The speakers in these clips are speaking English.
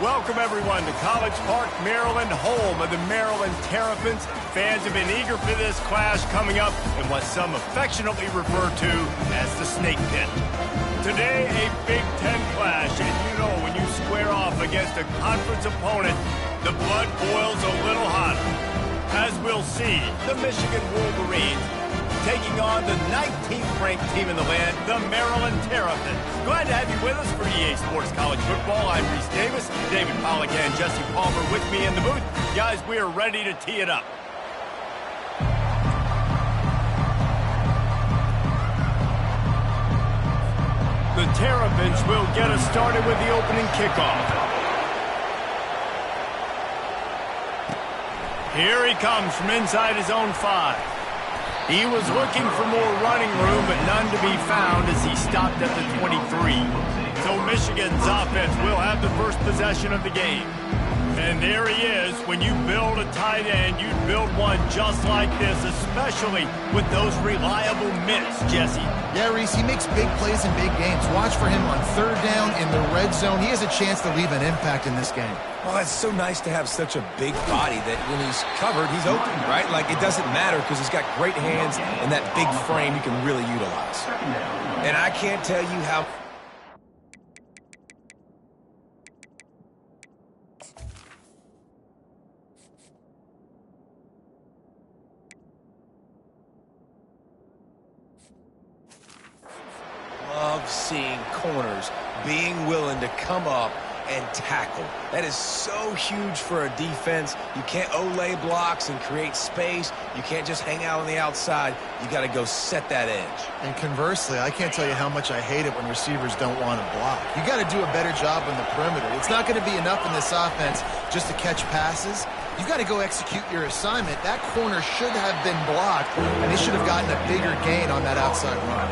Welcome, everyone, to College Park, Maryland, home of the Maryland Terrapins. Fans have been eager for this clash coming up in what some affectionately refer to as the Snake Pit. Today, a Big Ten clash, and you know when you square off against a conference opponent, the blood boils a little hotter. As we'll see, the Michigan Wolverines taking on the 19th-ranked team in the land, the Maryland Terrapins. Glad to have you with us for EA Sports College Football. I'm Reese Davis, David Pollack and Jesse Palmer with me in the booth. Guys, we are ready to tee it up. The Terrapins will get us started with the opening kickoff. Here he comes from inside his own 5. He was looking for more running room, but none to be found as he stopped at the 23. So Michigan's offense will have the first possession of the game. And there he is. When you build a tight end, you build one just like this, especially with those reliable mitts, Jesse. Yeah, Reese, he makes big plays in big games. Watch for him on third down in the red zone. He has a chance to leave an impact in this game. Well, it's so nice to have such a big body that when he's covered, he's open, right? Like, it doesn't matter because he's got great hands and that big frame you can really utilize. And I can't tell you how... love seeing corners being willing to come up and tackle. That is so huge for a defense. You can't olay blocks and create space. You can't just hang out on the outside. You got to go set that edge. And conversely, I can't tell you how much I hate it when receivers don't want to block. You got to do a better job on the perimeter. It's not going to be enough in this offense just to catch passes. You got to go execute your assignment. That corner should have been blocked, and they should have gotten a bigger gain on that outside run.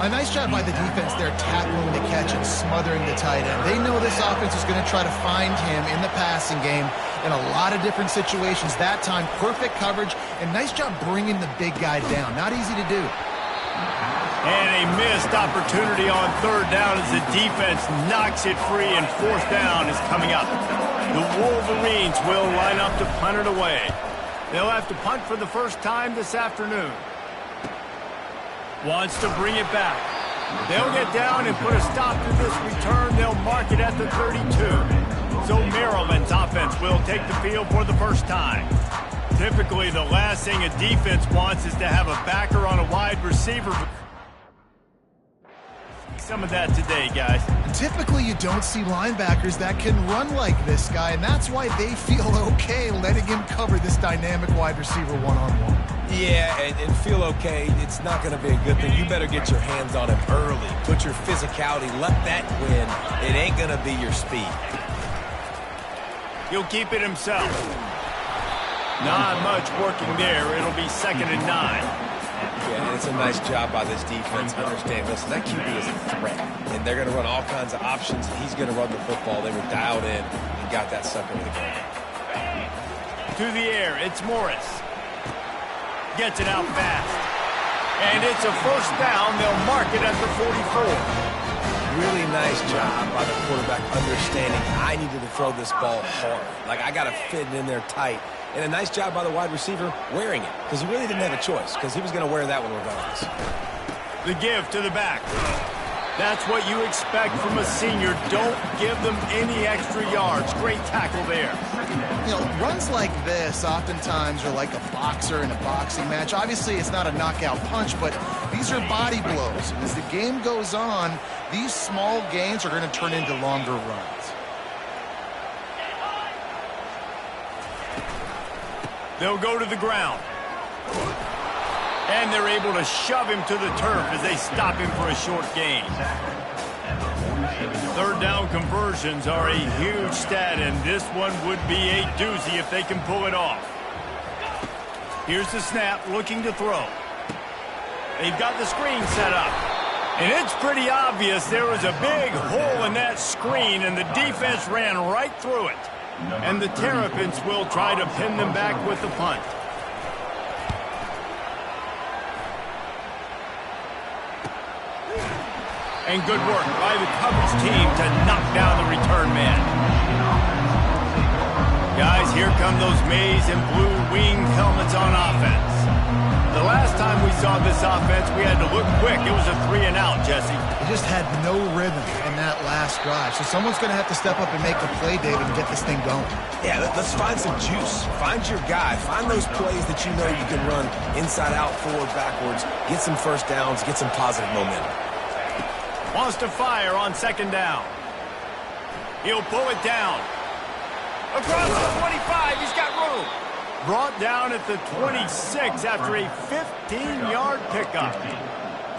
A nice job by the defense there, tackling the catch and smothering the tight end. They know this offense is going to try to find him in the passing game in a lot of different situations. That time, perfect coverage, and nice job bringing the big guy down. Not easy to do. And a missed opportunity on third down as the defense knocks it free, and fourth down is coming up. The Wolverines will line up to punt it away. They'll have to punt for the first time this afternoon. Wants to bring it back. They'll get down and put a stop to this return. They'll mark it at the 32. So Maryland's offense will take the field for the first time. Typically, the last thing a defense wants is to have a backer on a wide receiver. Some of that today, guys. Typically, you don't see linebackers that can run like this guy, and that's why they feel okay letting him cover this dynamic wide receiver one-on-one. Yeah, and feel okay. It's not going to be a good thing. You better get your hands on him early. Put your physicality. Let that win. It ain't going to be your speed. He'll keep it himself. Not much working there. It'll be 2nd and 9. Yeah, it's a nice job by this defense. Understand, listen, that QB is a threat. And they're going to run all kinds of options. He's going to run the football. They were dialed in and got that sucker to the ground. To the air, it's Morris. Gets it out fast. And it's a first down. They'll mark it at the 44. Really nice job by the quarterback understanding I needed to throw this ball hard. Like, I got to fit it in there tight. And a nice job by the wide receiver wearing it, because he really didn't have a choice, because he was going to wear that one regardless. The give to the back. That's what you expect from a senior. Don't give them any extra yards. Great tackle there. You know, runs like this oftentimes are like a boxer in a boxing match. Obviously, it's not a knockout punch, but these are body blows. As the game goes on, these small gains are going to turn into longer runs. They'll go to the ground. And they're able to shove him to the turf as they stop him for a short gain. Third down conversions are a huge stat, and this one would be a doozy if they can pull it off. Here's the snap, looking to throw. They've got the screen set up. And it's pretty obvious there was a big hole in that screen, and the defense ran right through it. And the Terrapins will try to pin them back with the punt. And good work by the coverage team to knock down the return man. Guys, here come those maize and blue winged helmets on offense. The last time we saw this offense, we had to look quick. It was a 3-and-out, Jesse. They just had no rhythm in that last drive. So someone's going to have to step up and make the play, David, and get this thing going. Yeah, let's find some juice. Find your guy. Find those plays that you know you can run inside out, forward, backwards. Get some first downs. Get some positive momentum. Wants to fire on 2nd down. He'll pull it down. Across the 25, he's got room. Brought down at the 26 after a 15-yard pickup.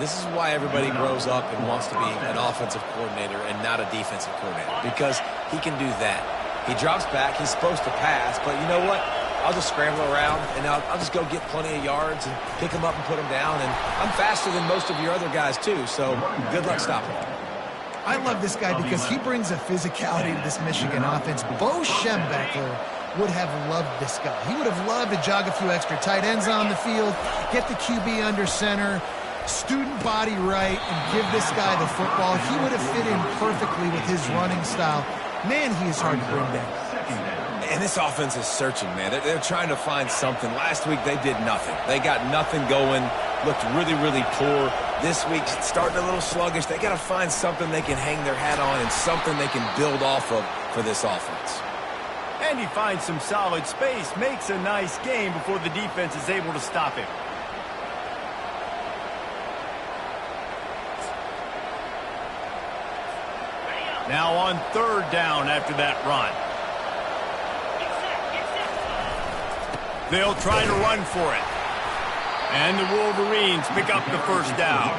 This is why everybody grows up and wants to be an offensive coordinator and not a defensive coordinator, because he can do that. He drops back. He's supposed to pass, but you know what? I'll just scramble around, and I'll just go get plenty of yards and pick them up and put them down, and I'm faster than most of your other guys, too, so good luck stopping him. I love this guy because he brings a physicality to this Michigan offense. Bo Schembechler would have loved this guy. He would have loved to jog a few extra tight ends on the field, get the QB under center, student body right, and give this guy the football. He would have fit in perfectly with his running style. Man, he is hard to bring down. And this offense is searching, man. They're trying to find something. Last week, they did nothing. They got nothing going, looked really, really poor. This week, starting a little sluggish. They got to find something they can hang their hat on and something they can build off of for this offense. And he finds some solid space, makes a nice game before the defense is able to stop him. Now on 3rd down after that run. They'll try to run for it. And the Wolverines pick up the 1st down.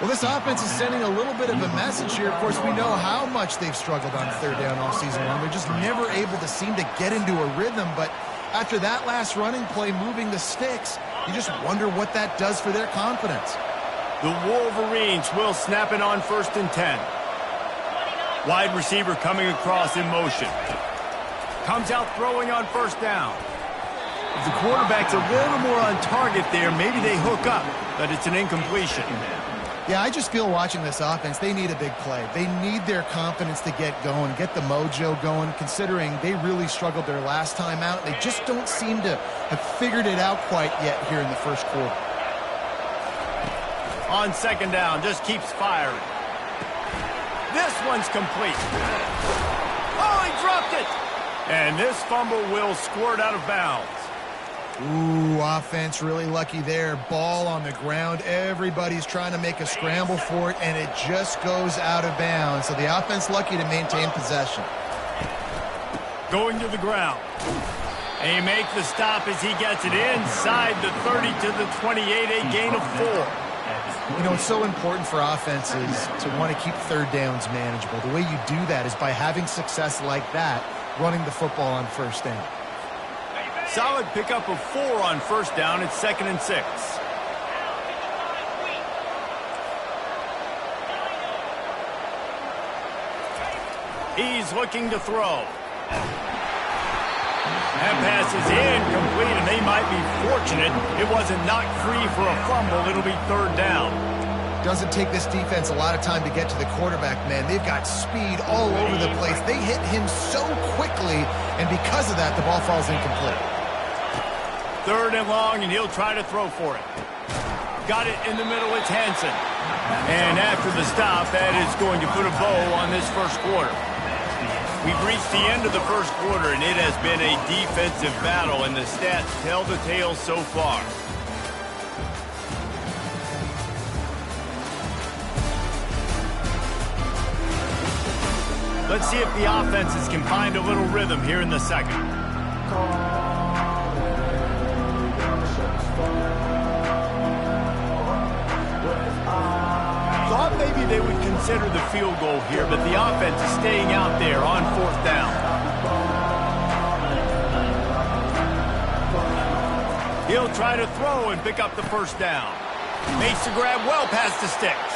Well, this offense is sending a little bit of a message here. Of course, we know how much they've struggled on 3rd down all season long. They're just never able to seem to get into a rhythm. But after that last running play, moving the sticks, you just wonder what that does for their confidence. The Wolverines will snap it on 1st and 10. Wide receiver coming across in motion. Comes out throwing on 1st down. If the quarterback's a little more on target there, maybe they hook up, but it's an incompletion. Yeah, I just feel watching this offense, they need a big play. They need their confidence to get going, get the mojo going, considering they really struggled their last time out. They just don't seem to have figured it out quite yet here in the 1st quarter. On 2nd down, just keeps firing. This one's complete. Oh, he dropped it! And this fumble will squirt out of bounds. Ooh, offense really lucky there. Ball on the ground. Everybody's trying to make a scramble for it, and it just goes out of bounds. So the offense lucky to maintain possession. Going to the ground. And he makes the stop as he gets it inside the 30 to the 28, a gain of 4. You know, it's so important for offenses to want to keep 3rd downs manageable. The way you do that is by having success like that, running the football on 1st down. Solid pickup of 4 on 1st down. It's 2nd and 6. He's looking to throw. That pass is incomplete, and they might be fortunate it wasn't knocked free for a fumble. It'll be 3rd down. Doesn't take this defense a lot of time to get to the quarterback, man. They've got speed all over the place. They hit him so quickly, and because of that, the ball falls incomplete. 3rd and long, and he'll try to throw for it. Got it in the middle. It's Hansen. And after the stop, that is going to put a bow on this 1st quarter. We've reached the end of the 1st quarter, and it has been a defensive battle, and the stats tell the tale so far. Let's see if the offenses can find a little rhythm here in the 2nd. Thought maybe they would consider the field goal here, but the offense is staying out there on 4th down. He'll try to throw and pick up the 1st down. Makes the grab well past the sticks.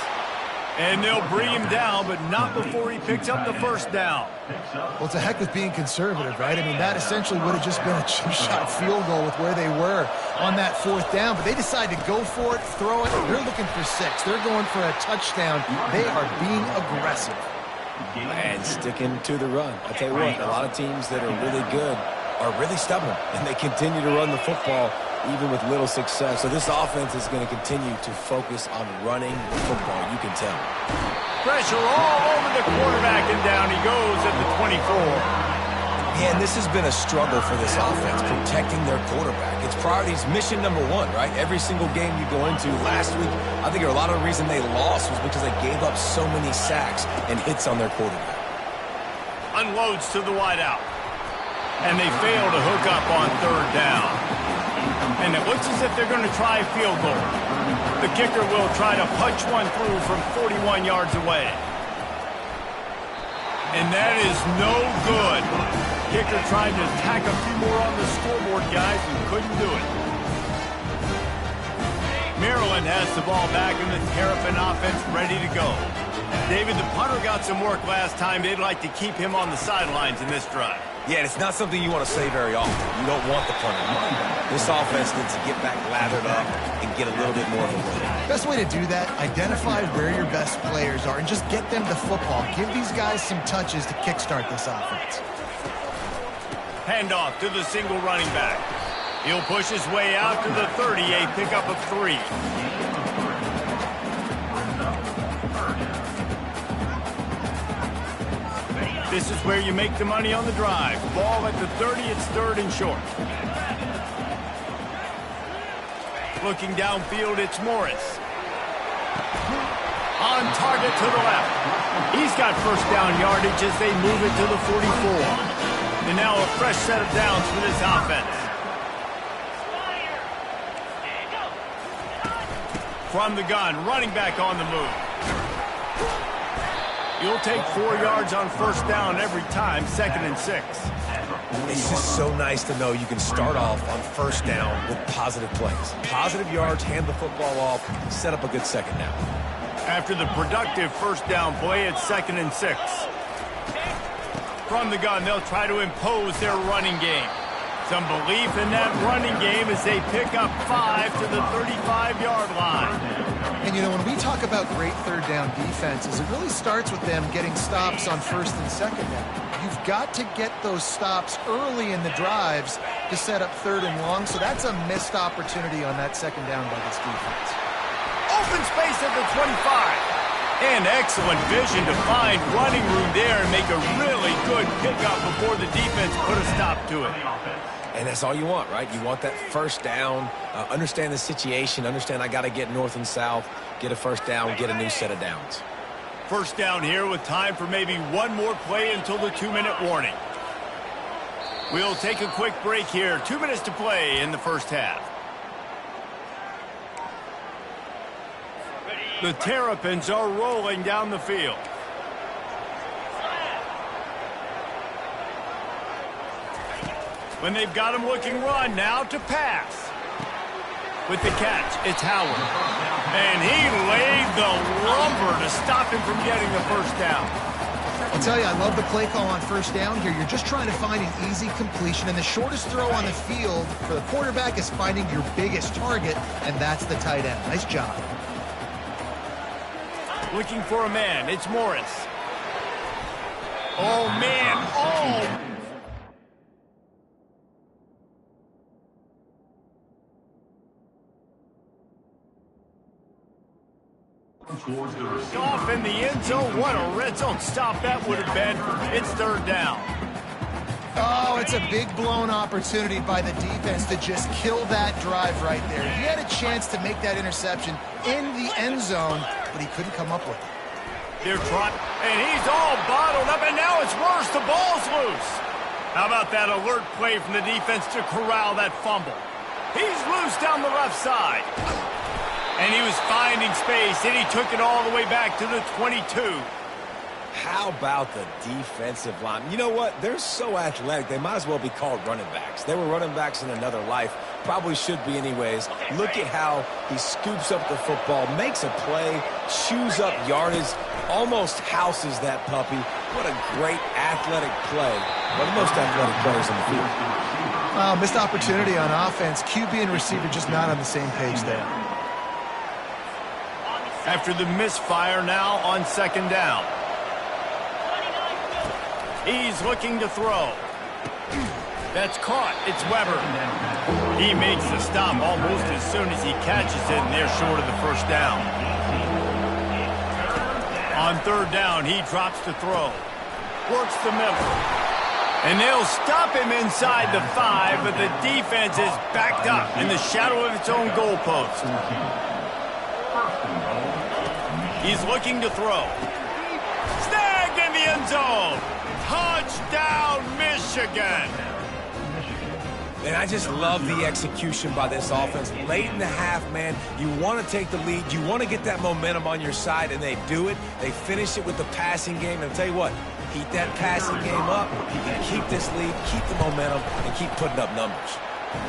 And they'll bring him down, but not before he picks up the 1st down. Well, it's a heck of being conservative, right? I mean, that essentially would have just been a chip-shot field goal with where they were on that 4th down. But they decide to go for it, throw it. They're looking for 6. They're going for a touchdown. They are being aggressive. And sticking to the run. I tell you what, a lot of teams that are really good are really stubborn, and they continue to run the football even with little success. So this offense is going to continue to focus on running the football, you can tell. Pressure all over the quarterback, and down he goes at the 24. Man, this has been a struggle for this offense, protecting their quarterback. It's priorities, mission number one, right? Every single game you go into. Last week, I think a lot of the reason they lost was because they gave up so many sacks and hits on their quarterback. Unloads to the wideout. And they fail to hook up on third down. And it looks as if they're going to try a field goal. The kicker will try to punch one through from 41 yards away. And that is no good. Kicker tried to tack a few more on the scoreboard, guys, and couldn't do it. Maryland has the ball back in the Terrapin offense ready to go. David, the punter got some work last time. They'd like to keep him on the sidelines in this drive. Yeah, it's not something you want to say very often. You don't want the punter. This offense needs to get back lathered up and get a little bit more of a look. Best way to do that, identify where your best players are and just get them the football. Give these guys some touches to kickstart this offense. Handoff to the single running back. He'll push his way out to the 30, a pickup of 3. This is where you make the money on the drive. Ball at the 30, it's third and short. Looking downfield, it's Morris. On target to the left. He's got first down yardage as they move it to the 44. And now a fresh set of downs for this offense. From the gun, running back on the move. You'll take 4 yards on first down every time, 2nd and 6. It's just so nice to know you can start off on first down with positive plays. Positive yards, hand the football off, set up a good second down. After the productive first down play, it's 2nd and 6. From the gun, they'll try to impose their running game. Some belief in that running game as they pick up 5 to the 35-yard line. And, you know, when we talk about great third down defenses, it really starts with them getting stops on first and second down. You've got to get those stops early in the drives to set up third and long, so that's a missed opportunity on that second down by this defense. Open space at the 25. And excellent vision to find running room there and make a really good pickup before the defense put a stop to it. And that's all you want, right? You want that first down, understand the situation, understand I got to get north and south, get a first down, get a new set of downs. First down here with time for maybe one more play until the 2-minute warning. We'll take a quick break here. 2 minutes to play in the first half. The Terrapins are rolling down the field. When they've got him looking run, now to pass. With the catch, it's Howard. And he laid the lumber to stop him from getting the first down. I'll tell you, I love the play call on first down here. You're just trying to find an easy completion, and the shortest throw on the field for the quarterback is finding your biggest target, and that's the tight end. Nice job. Looking for a man. It's Morris. Oh, man. Oh! Off in the end zone. What a red zone stop that would have been. It's third down. Oh, it's a big blown opportunity by the defense to just kill that drive right there. He had a chance to make that interception in the end zone, but he couldn't come up with it. They're trying, and he's all bottled up, and now it's worse. The ball's loose. How about that alert play from the defense to corral that fumble? He's loose down the left side. And he was finding space, and he took it all the way back to the 22. How about the defensive line? You know what? They're so athletic, they might as well be called running backs. They were running backs in another life. Probably should be anyways. Look at how he scoops up the football, makes a play, chews up yardage, almost houses that puppy. What a great athletic play. One of the most athletic players on the field. Missed opportunity on offense. QB and receiver just not on the same page there. After the misfire, now on second down. He's looking to throw. That's caught. It's Weber. He makes the stop almost as soon as he catches it, and they're short of the first down. On third down, he drops to throw. Works the middle. And they'll stop him inside the 5, but the defense is backed up in the shadow of its own goalpost. He's looking to throw. Snagged in the end zone. Touchdown, Michigan. And I just love the execution by this offense. Late in the half, man, you want to take the lead. You want to get that momentum on your side, and they do it. They finish it with the passing game. And I'll tell you what, keep that passing game up. You can keep this lead, keep the momentum, and keep putting up numbers.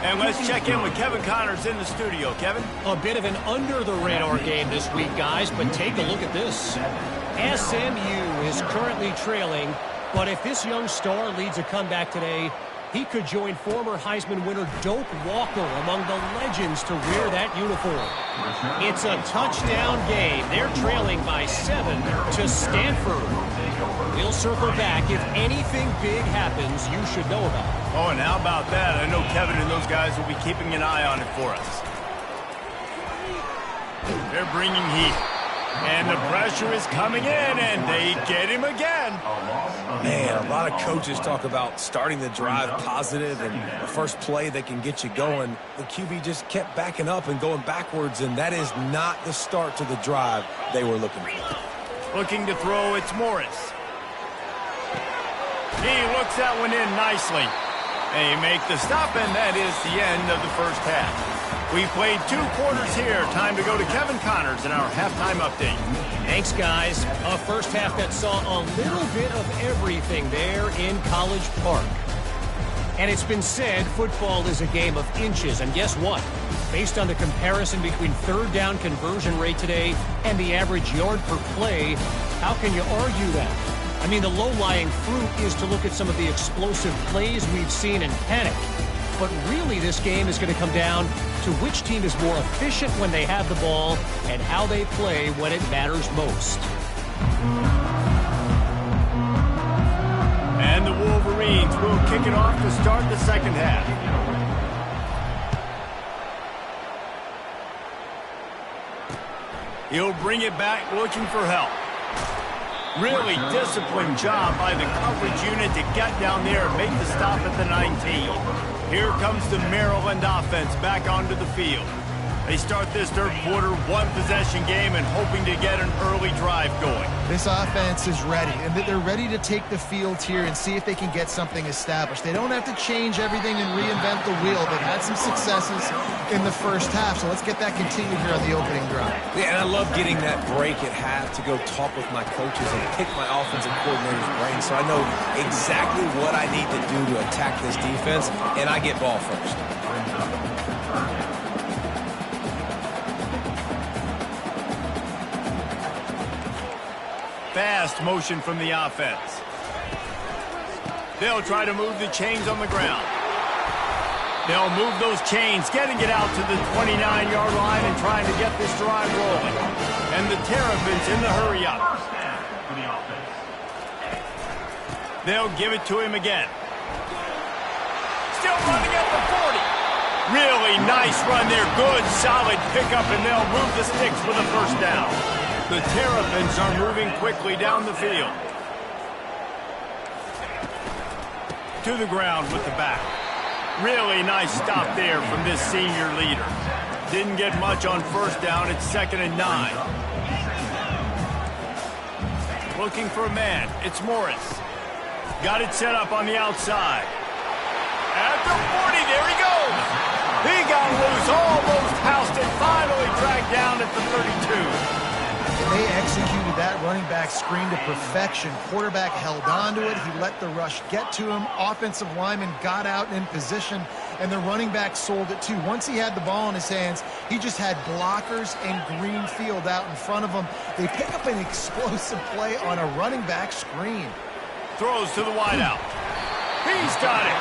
And let's check in with Kevin Connors in the studio. Kevin? A bit of an under-the-radar game this week, guys, but take a look at this. SMU is currently trailing, but if this young star leads a comeback today, he could join former Heisman winner Doak Walker among the legends to wear that uniform. It's a touchdown game. They're trailing by 7 to Stanford. We'll circle back. If anything big happens, you should know about it. Oh, and how about that? I know Kevin and those guys will be keeping an eye on it for us. They're bringing heat. And the pressure is coming in, and they get him again. Man, a lot of coaches talk about starting the drive positive and the first play that can get you going. The QB just kept backing up and going backwards, and that is not the start to the drive they were looking for. Looking to throw, it's Morris. He looks that one in nicely. They make the stop, and that is the end of the first half. We played 2 quarters here. Time to go to Kevin Connors in our halftime update. Thanks, guys. A first half that saw a little bit of everything there in College Park. And it's been said football is a game of inches. And guess what? Based on the comparison between third down conversion rate today and the average yard per play, how can you argue that? I mean, the low-lying fruit is to look at some of the explosive plays we've seen and panic. But really, this game is going to come down to which team is more efficient when they have the ball and how they play when it matters most. And the Wolverines will kick it off to start the second half. He'll bring it back looking for help. Really disciplined job by the coverage unit to get down there and make the stop at the 19. Here comes the Maryland offense back onto the field. They start this third quarter, 1-possession game, and hoping to get an early drive going. This offense is ready, and they're ready to take the field here and see if they can get something established. They don't have to change everything and reinvent the wheel. They've had some successes in the first half, so let's get that continued here on the opening drive. Yeah, and I love getting that break at half to go talk with my coaches and pick my offensive coordinator's brain so I know exactly what I need to do to attack this defense, and I get ball first. Fast motion from the offense. They'll try to move the chains on the ground. They'll move those chains, getting it out to the 29-yard line and trying to get this drive rolling. And the Terrapins in the hurry-up. They'll give it to him again. Still running at the 40. Really nice run there. Good, solid pickup, and they'll move the sticks for the first down. The Terrapins are moving quickly down the field. To the ground with the back. Really nice stop there from this senior leader. Didn't get much on first down. It's 2nd and 9. Looking for a man. It's Morris. Got it set up on the outside. At the 40, there he goes. He got loose, almost housed it, finally dragged down at the 32. They executed that running back screen to perfection. Quarterback held on to it. He let the rush get to him. Offensive lineman got out in position, and the running back sold it too. Once he had the ball in his hands, he just had blockers and green field out in front of him. They pick up an explosive play on a running back screen. Throws to the wideout. He's got it.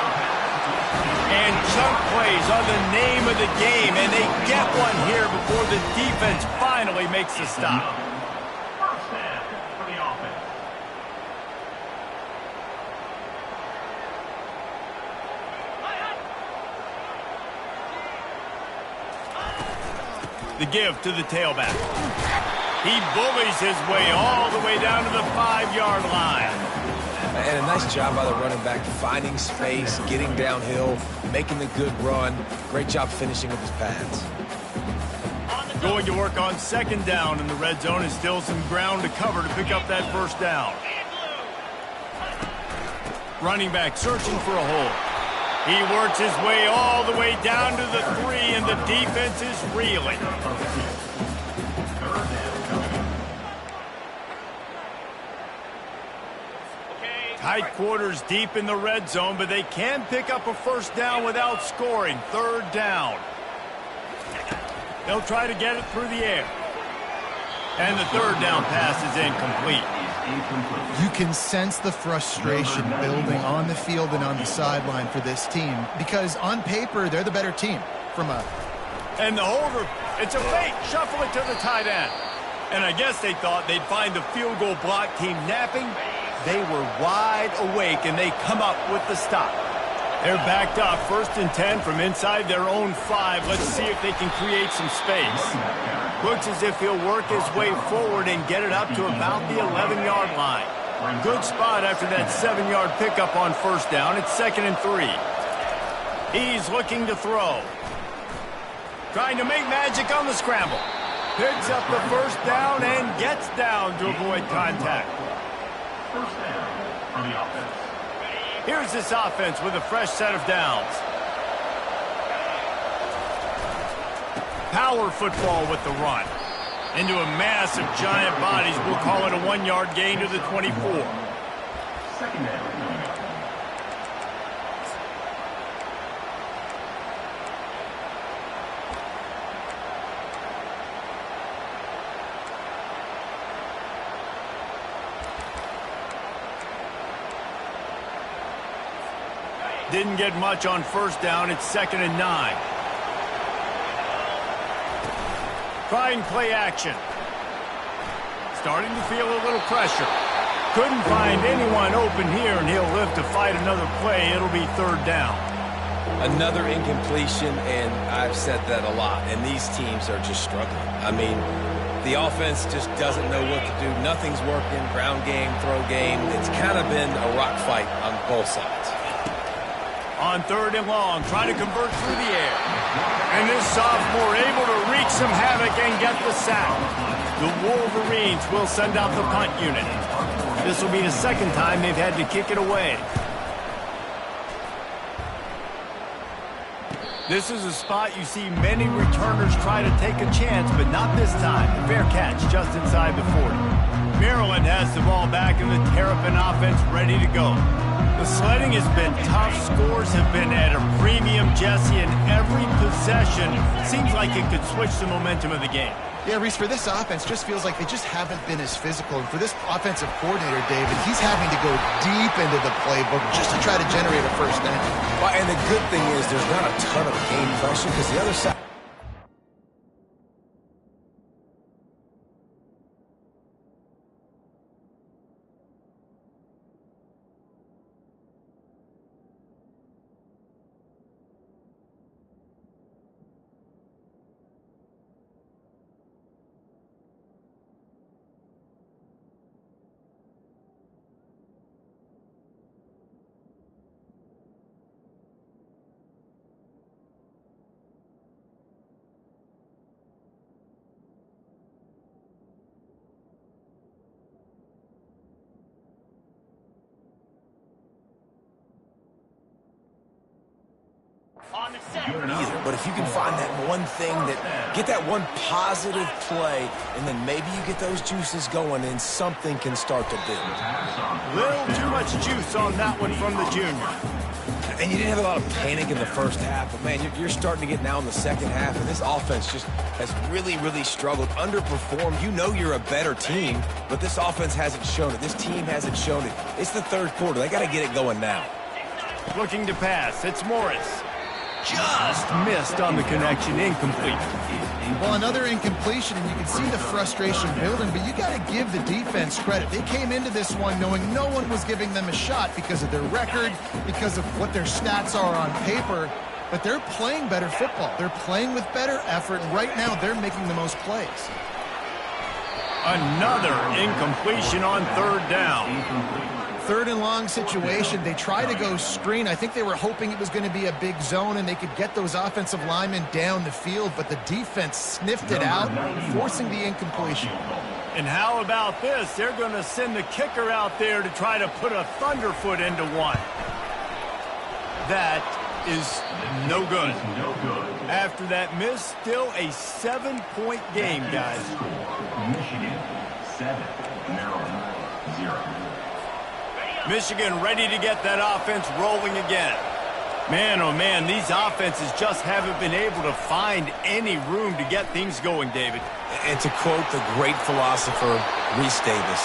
And chunk plays are the name of the game, and they get one here before the defense finally makes the stop. The give to the tailback. He bullies his way all the way down to the 5-yard line. And a nice job by the running back, finding space, getting downhill, making the good run. Great job finishing with his pads. Going to work on second down in the red zone, and still some ground to cover to pick up that first down. Running back searching for a hole. He works his way all the way down to the 3, and the defense is reeling. Tight quarters deep in the red zone, but they can pick up a first down without scoring. Third down. They'll try to get it through the air. And the third down pass is incomplete. You can sense the frustration building on the field and on the sideline for this team because on paper, they're the better team. And the holder, it's a fake. Shuffle it to the tight end. And I guess they thought they'd find the field goal block team napping. They were wide awake, and they come up with the stop. They're backed up, 1st and 10 from inside their own 5. Let's see if they can create some space. Looks as if he'll work his way forward and get it up to about the 11-yard line. Good spot after that 7-yard pickup on first down. It's 2nd and 3. He's looking to throw. Trying to make magic on the scramble. Picks up the first down and gets down to avoid contact. First down for the offense. Here's this offense with a fresh set of downs. Power football with the run. Into a mass of giant bodies. We'll call it a 1-yard gain to the 24. Second down. Didn't get much on first down. It's 2nd and 9. Trying play action. Starting to feel a little pressure. Couldn't find anyone open here, and he'll live to fight another play. It'll be 3rd down. Another incompletion, and I've said that a lot, and these teams are just struggling. I mean, the offense just doesn't know what to do. Nothing's working. Ground game, throw game. It's kind of been a rock fight on both sides. On 3rd and long, trying to convert through the air. And this sophomore able to wreak some havoc and get the sack. The Wolverines will send out the punt unit. This will be the 2nd time they've had to kick it away. This is a spot you see many returners try to take a chance, but not this time. A fair catch just inside the 40. Maryland has the ball back, and the Terrapin offense ready to go. The sledding has been tough. Scores have been at a premium, Jesse, and every possession seems like it could switch the momentum of the game. Yeah, Reese, for this offense, just feels like they just haven't been as physical. And for this offensive coordinator, David, he's having to go deep into the playbook just to try to generate a first down. Well, and the good thing is there's not a ton of game pressure because the other side... either. But if you can find that one thing, get that one positive play, and then maybe you get those juices going and something can start to build. Little too much juice on that one from the junior. And you didn't have a lot of panic in the first half, but man, you're starting to get now in the second half, and this offense just has really, really struggled, underperformed. You know you're a better team, but this offense hasn't shown it. This team hasn't shown it. It's the third quarter. They got to get it going now. Looking to pass. It's Morris. Just missed on the connection. Incomplete. Well, another incompletion, and you can see the frustration building, but you got to give the defense credit. They came into this one knowing no one was giving them a shot because of their record, because of what their stats are on paper. but they're playing better football. They're playing with better effort, and right now they're making the most plays. Another incompletion on third down. Third and long situation. They try to go screen. I think they were hoping it was going to be a big zone and they could get those offensive linemen down the field, but the defense sniffed it out, forcing the incompletion. And how about this? They're going to send the kicker out there to try to put a thunderfoot into one. That is no good. After that miss, still a 7-point game, guys. Michigan 7, Maryland 0. Michigan ready to get that offense rolling again. Man, oh man, these offenses just haven't been able to find any room to get things going, David. And to quote the great philosopher, Reese Davis,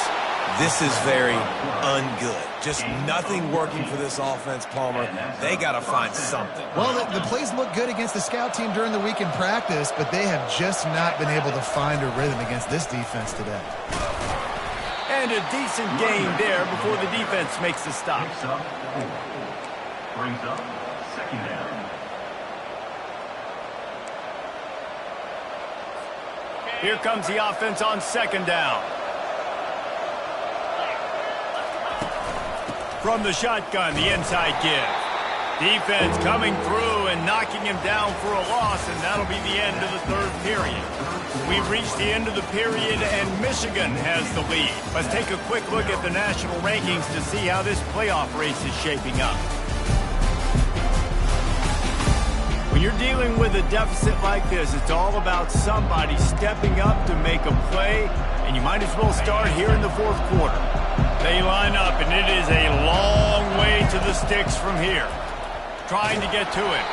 this is very ungood. Just nothing working for this offense, Palmer. They got to find something. Well, the plays look good against the scout team during the week in practice, but they have just not been able to find a rhythm against this defense today. And a decent gain there before the defense makes the stop. Brings up second down. Here comes the offense on second down. From the shotgun, the inside give. Defense coming through and knocking him down for a loss, and that'll be the end of the third period. We've reached the end of the period, and Michigan has the lead. Let's take a quick look at the national rankings to see how this playoff race is shaping up. When you're dealing with a deficit like this, it's all about somebody stepping up to make a play, and you might as well start here in the fourth quarter. They line up, and it is a long way to the sticks from here. Trying to get to it.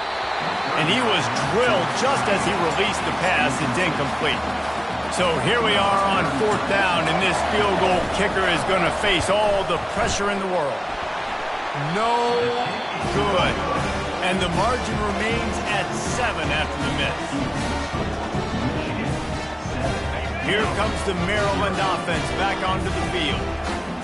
And he was drilled just as he released the pass. It's incomplete. So here we are on fourth down, and this field goal kicker is going to face all the pressure in the world. No good. And the margin remains at 7 after the miss. Here comes the Maryland offense back onto the field.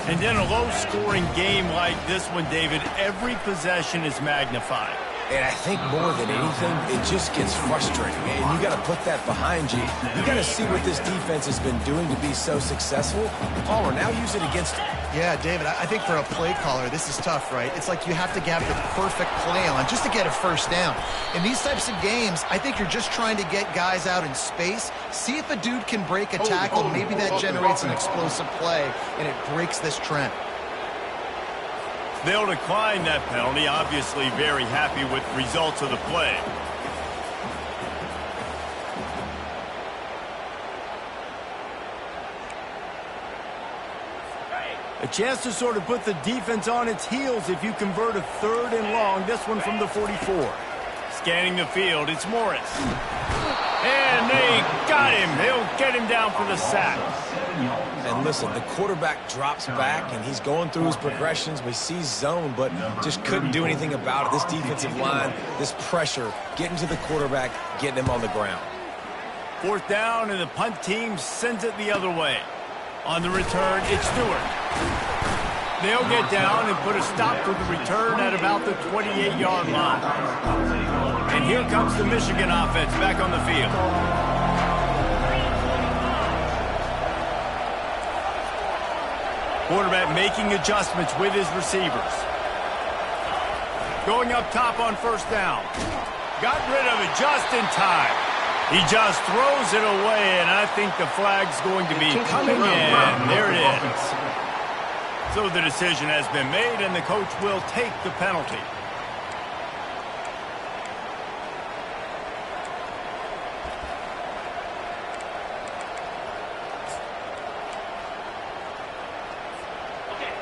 And in a low-scoring game like this one, David, every possession is magnified. And I think more than anything, it just gets frustrating. And you got to put that behind you. You got to see what this defense has been doing to be so successful. Palmer, now use it against them. Yeah, David, I think for a play caller, this is tough, right? It's like you have to have the perfect play on just to get a first down. In these types of games, I think you're just trying to get guys out in space, see if a dude can break a tackle. Maybe that generates an explosive play, and it breaks this trend. They'll decline that penalty, obviously very happy with the results of the play. A chance to sort of put the defense on its heels if you convert a third and long. This one from the 44. Scanning the field, it's Morris. And they got him. They'll get him down for the sack. And listen, the quarterback drops back, and he's going through his progressions. We see zone, but just couldn't do anything about it. This defensive line, this pressure, getting to the quarterback, getting him on the ground. Fourth down, and the punt team sends it the other way. On the return, it's Stewart. They'll get down and put a stop to the return at about the 28-yard line. And here comes the Michigan offense back on the field. Quarterback making adjustments with his receivers. Going up top on first down. Got rid of it just in time. He just throws it away, and I think the flag's going to be coming in. There it is. So the decision has been made, and the coach will take the penalty.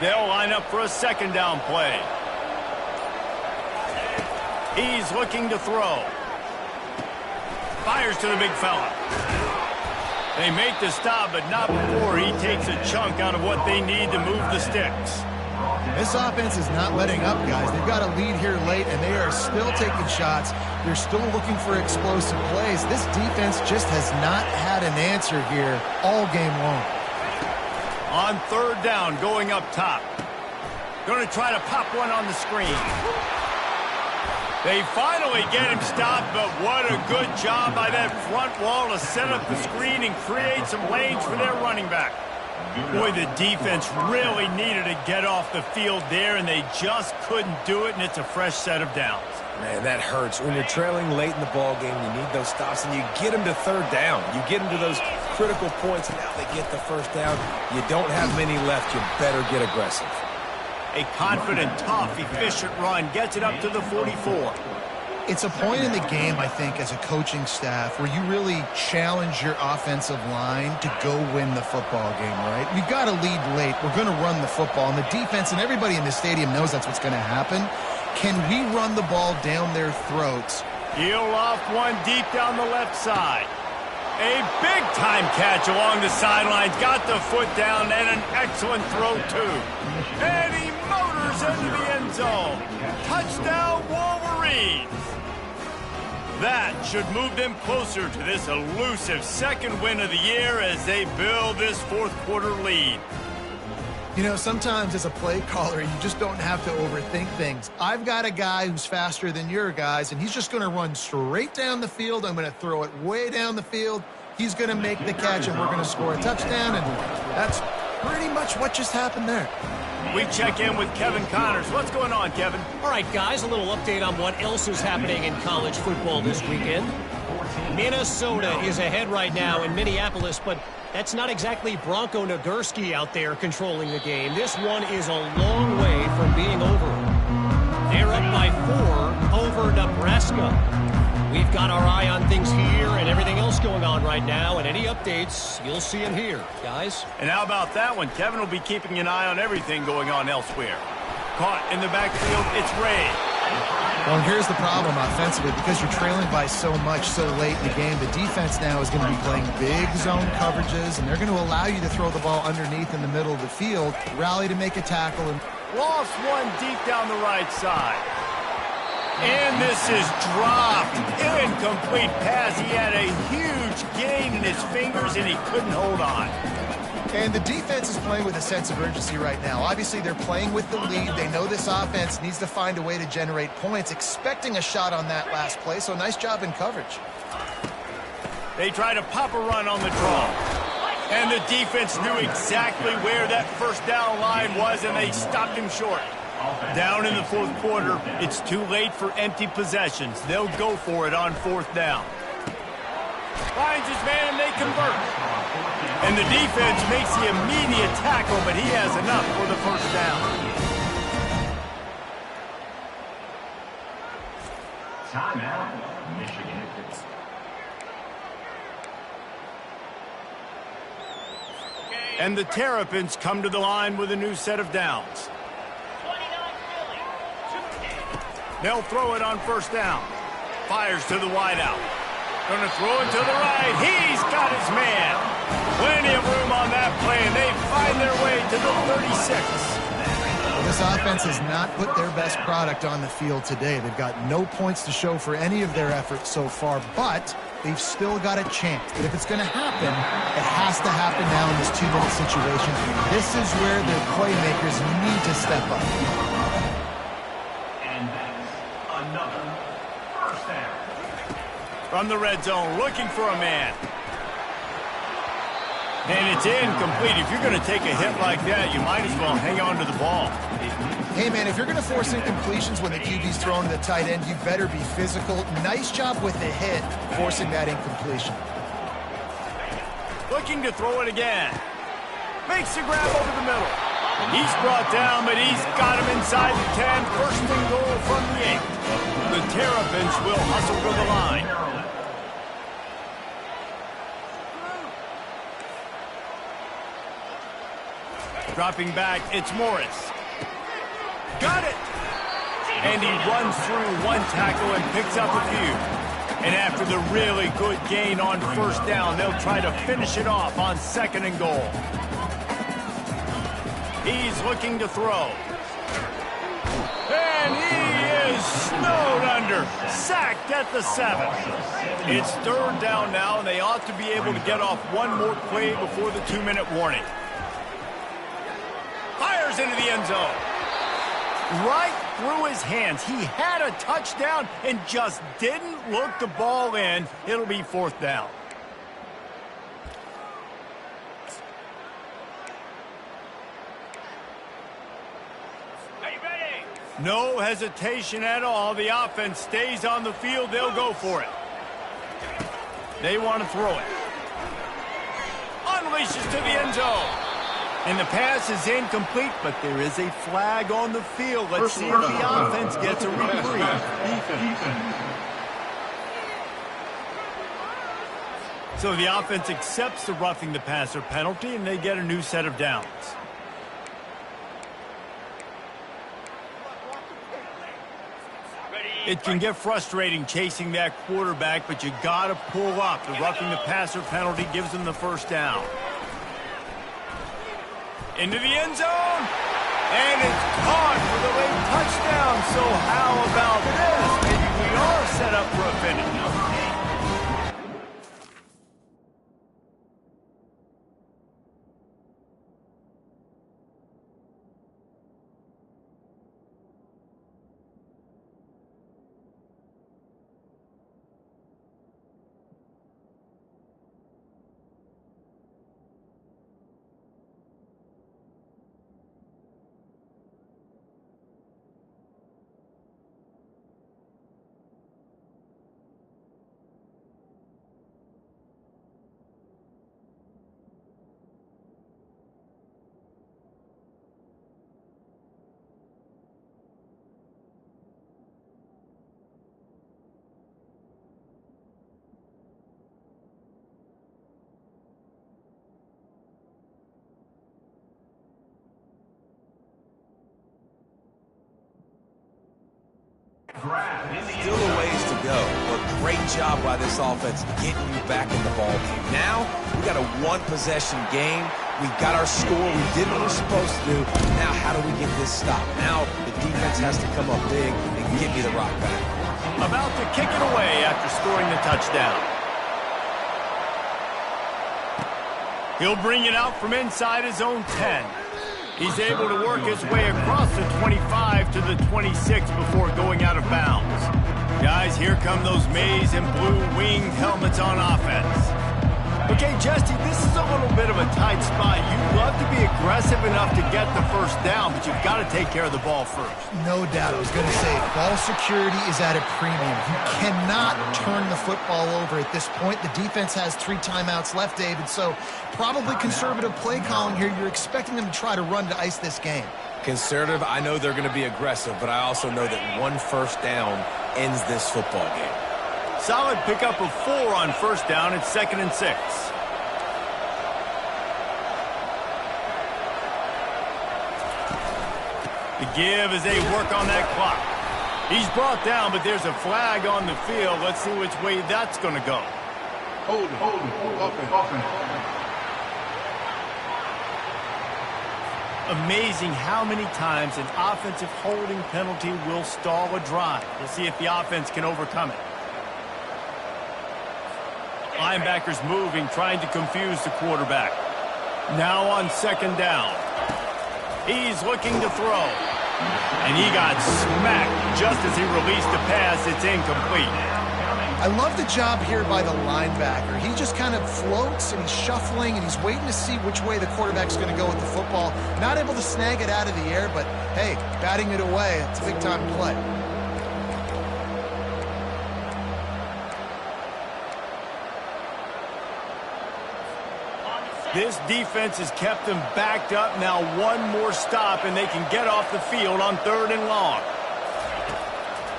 They'll line up for a second down play. He's looking to throw. Fires to the big fella. They make the stop, but not before he takes a chunk out of what they need to move the sticks. This offense is not letting up, guys. They've got a lead here late, and they are still taking shots. They're still looking for explosive plays. This defense just has not had an answer here all game long. On third down, going up top. Going to try to pop one on the screen. They finally get him stopped, but what a good job by that front wall to set up the screen and create some lanes for their running back. Boy, the defense really needed to get off the field there, and they just couldn't do it, and it's a fresh set of downs. Man, that hurts. When you're trailing late in the ball game, you need those stops, and you get them to third down. You get them to those critical points, and now they get the first down. You don't have many left. You better get aggressive. A confident, tough, efficient run gets it up to the 44. It's a point in the game, I think, as a coaching staff where you really challenge your offensive line to go win the football game, right? We've got to lead late. We're going to run the football. And the defense and everybody in the stadium knows that's what's going to happen. Can we run the ball down their throats? He'll off one deep down the left side. A big-time catch along the sidelines. Got the foot down and an excellent throw, too. And he motors into the end zone. Touchdown, Wolverines. That should move them closer to this elusive second win of the year as they build this fourth-quarter lead. You know, sometimes as a play caller, you just don't have to overthink things. I've got a guy who's faster than your guys, and he's just going to run straight down the field. I'm going to throw it way down the field. He's going to make the catch, and we're going to score a touchdown, and that's pretty much what just happened there. We check in with Kevin Connors. What's going on, Kevin? All right, guys, a little update on what else is happening in college football this weekend. Minnesota is ahead right now in Minneapolis, but that's not exactly Bronco Nagurski out there controlling the game. This one is a long way from being over. They're up by 4 over Nebraska. We've got our eye on things here and everything else going on right now, and any updates, you'll see them here, guys. And how about that one? Kevin will be keeping an eye on everything going on elsewhere. Caught in the backfield, it's Ray. Well, here's the problem offensively. Because you're trailing by so much so late in the game, the defense now is going to be playing big zone coverages, and they're going to allow you to throw the ball underneath in the middle of the field, rally to make a tackle. And Lost one deep down the right side. And this is dropped. Incomplete pass. He had a huge gain in his fingers, and he couldn't hold on. And the defense is playing with a sense of urgency right now. Obviously, they're playing with the lead. They know this offense needs to find a way to generate points, expecting a shot on that last play, so nice job in coverage. They try to pop a run on the draw. And the defense knew exactly where that first down line was, and they stopped him short. Down in the fourth quarter, it's too late for empty possessions. They'll go for it on fourth down. Finds his man, and they convert. And the defense makes the immediate tackle, but he has enough for the first down. Timeout, Michigan. And the Terrapins come to the line with a new set of downs. They'll throw it on first down. Fires to the wideout. Going to throw it to the right. He's got his man. Plenty of room on that play, and they find their way to the 36. Well, this offense has not put their best product on the field today. They've got no points to show for any of their efforts so far, but they've still got a chance. But if it's going to happen, it has to happen now in this 2-minute situation. This is where their playmakers need to step up. And that's another first down. From the red zone, looking for a man. And it's incomplete. If you're going to take a hit like that, you might as well hang on to the ball. Hey, man, if you're going to force incompletions when the QB's thrown to the tight end, you better be physical. Nice job with the hit, forcing that incompletion. Looking to throw it again. Makes the grab over the middle. He's brought down, but he's got him inside the 10. First and goal from the 8. The Terrapins will hustle to the line. Dropping back, it's Morris. Got it! And he runs through one tackle and picks up a few. And after the really good gain on first down, they'll try to finish it off on second and goal. He's looking to throw. And he is snowed under. Sacked at the 7. It's third down now, and they ought to be able to get off one more play before the 2-minute warning. Fires into the end zone. Right through his hands. He had a touchdown and just didn't look the ball in. It'll be 4th down. No hesitation at all. The offense stays on the field. They'll go for it. They want to throw it. Unleashes to the end zone. And the pass is incomplete, but there is a flag on the field. Let's see if the offense gets a reprieve. So the offense accepts the roughing the passer penalty, and they get a new set of downs. It can get frustrating chasing that quarterback, but you got to pull up. The roughing the passer penalty gives them the 1st down. Into the end zone, and it's caught for the late touchdown. So how about this? Maybe we are set up for a finish. Still a ways to go, but great job by this offense getting you back in the ball game. Now, we got a 1-possession game. We got our score. We did what we're supposed to do. Now, how do we get this stopped? Now, the defense has to come up big and get me the rock back. About to kick it away after scoring the touchdown. He'll bring it out from inside his own 10. He's able to work his way across the 25 to the 26 before going out of bounds. Guys, here come those maize and blue winged helmets on offense. Okay, Jesse, this is a little bit of a tight spot. You'd love to be aggressive enough to get the 1st down, but you've got to take care of the ball first. No doubt. I was going to say, ball security is at a premium. You cannot turn the football over at this point. The defense has 3 timeouts left, David, so probably conservative play calling here. You're expecting them to try to run to ice this game. Conservative, I know they're going to be aggressive, but I also know that 1 1st down ends this football game. Solid pickup of 4 on 1st down. It's 2nd and 6. The give as they work on that clock. He's brought down, but there's a flag on the field. Let's see which way that's going to go. Hold it. Amazing how many times an offensive holding penalty will stall a drive. We'll see if the offense can overcome it. Linebackers moving, trying to confuse the quarterback. Now on 2nd down. He's looking to throw. And he got smacked just as he released the pass. It's incomplete. I love the job here by the linebacker. He just kind of floats and he's shuffling and he's waiting to see which way the quarterback's going to go with the football. Not able to snag it out of the air, but hey, batting it away, it's a big-time play. This defense has kept them backed up. Now 1 more stop and they can get off the field on 3rd and long.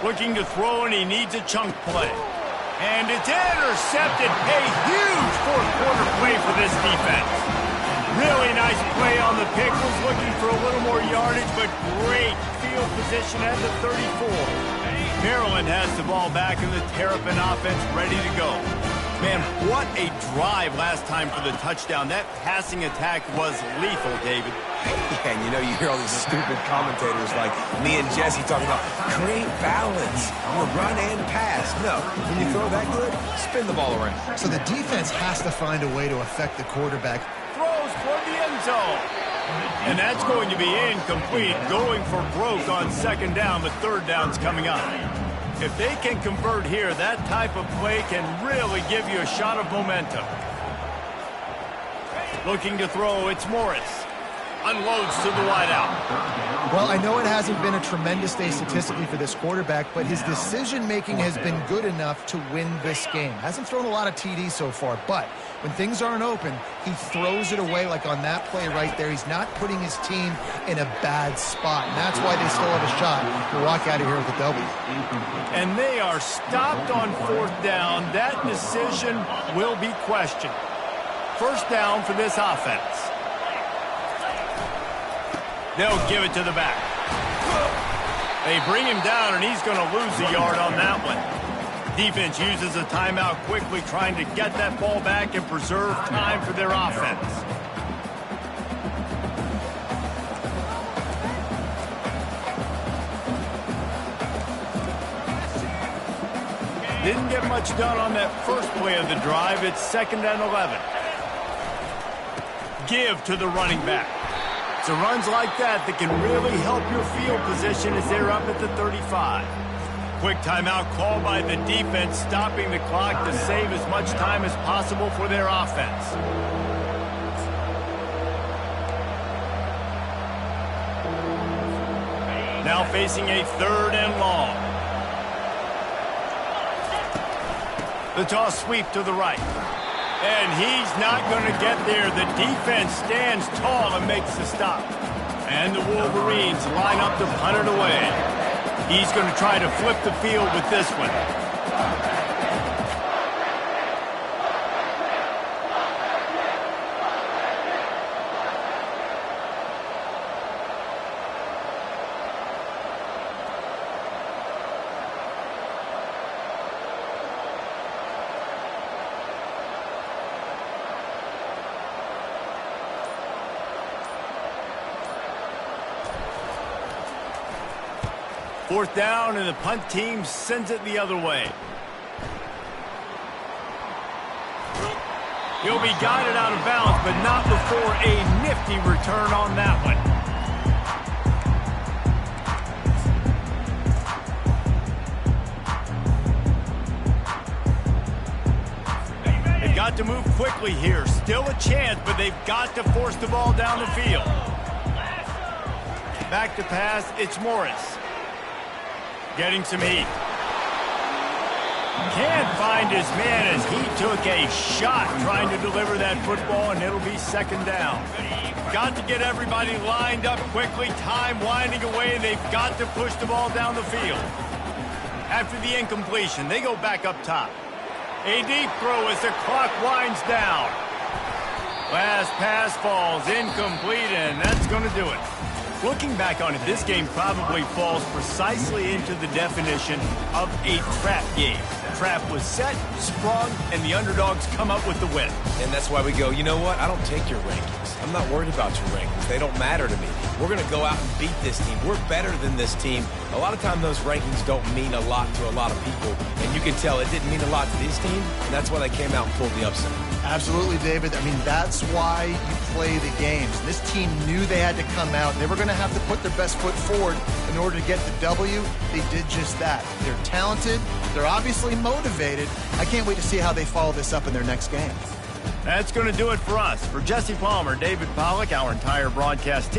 Looking to throw, and he needs a chunk play. And it's intercepted. A huge 4th-quarter play for this defense. Really nice play on the pick. Was looking for a little more yardage, but great field position at the 34. Maryland has the ball back in the Terrapin offense ready to go. Man, what a drive last time for the touchdown. That passing attack was lethal, David. Yeah, and you hear all these stupid commentators like me and Jesse talking about create balance on the run and pass. No, when you throw that good, spin the ball around. So the defense has to find a way to affect the quarterback. Throws toward the end zone. And that's going to be incomplete, going for broke on second down, but third down's coming up. If they can convert here, that type of play can really give you a shot of momentum. Looking to throw, it's Morris. Unloads to the wideout. Well, I know it hasn't been a tremendous day statistically for this quarterback, but his decision-making has been good enough to win this game. Hasn't thrown a lot of TDs so far, but when things aren't open, he throws it away like on that play right there. He's not putting his team in a bad spot, and that's why they still have a shot to walk out of here with a W. And they are stopped on fourth down. That decision will be questioned. First down for this offense. They'll give it to the back. They bring him down, and he's going to lose a yard on that one. Defense uses a timeout quickly, trying to get that ball back and preserve time for their offense. Didn't get much done on that first play of the drive. It's 2nd and 11. Give to the running back. So runs like that can really help your field position as they're up at the 35. Quick timeout call by the defense, stopping the clock to save as much time as possible for their offense. Now facing a 3rd and long. The toss sweep to the right. And he's not going to get there. The defense stands tall and makes the stop. And the Wolverines line up to punt it away. He's going to try to flip the field with this one. Fourth down, and the punt team sends it the other way. He'll be guided out of bounds, but not before a nifty return on that one. They've got to move quickly here. Still a chance, but they've got to force the ball down the field. Back to pass, it's Morris. Getting some heat. Can't find his man as he took a shot trying to deliver that football, and it'll be 2nd down. Got to get everybody lined up quickly. Time winding away. They've got to push the ball down the field. After the incompletion, they go back up top. A deep throw as the clock winds down. Last pass falls incomplete, and that's going to do it. Looking back on it, this game probably falls precisely into the definition of a trap game. Trap was set, sprung, and the underdogs come up with the win. And that's why we go, you know what? I don't take your rankings. I'm not worried about your rankings. They don't matter to me. We're going to go out and beat this team. We're better than this team. A lot of time those rankings don't mean a lot to a lot of people. And you can tell it didn't mean a lot to this team, and that's why they came out and pulled the upset. Absolutely, David. I mean, that's why you play the games. This team knew they had to come out. They were going to have to put their best foot forward in order to get the W. They did just that. They're talented. They're obviously motivated. I can't wait to see how they follow this up in their next game. That's going to do it for us. For Jesse Palmer, David Pollack, our entire broadcast team.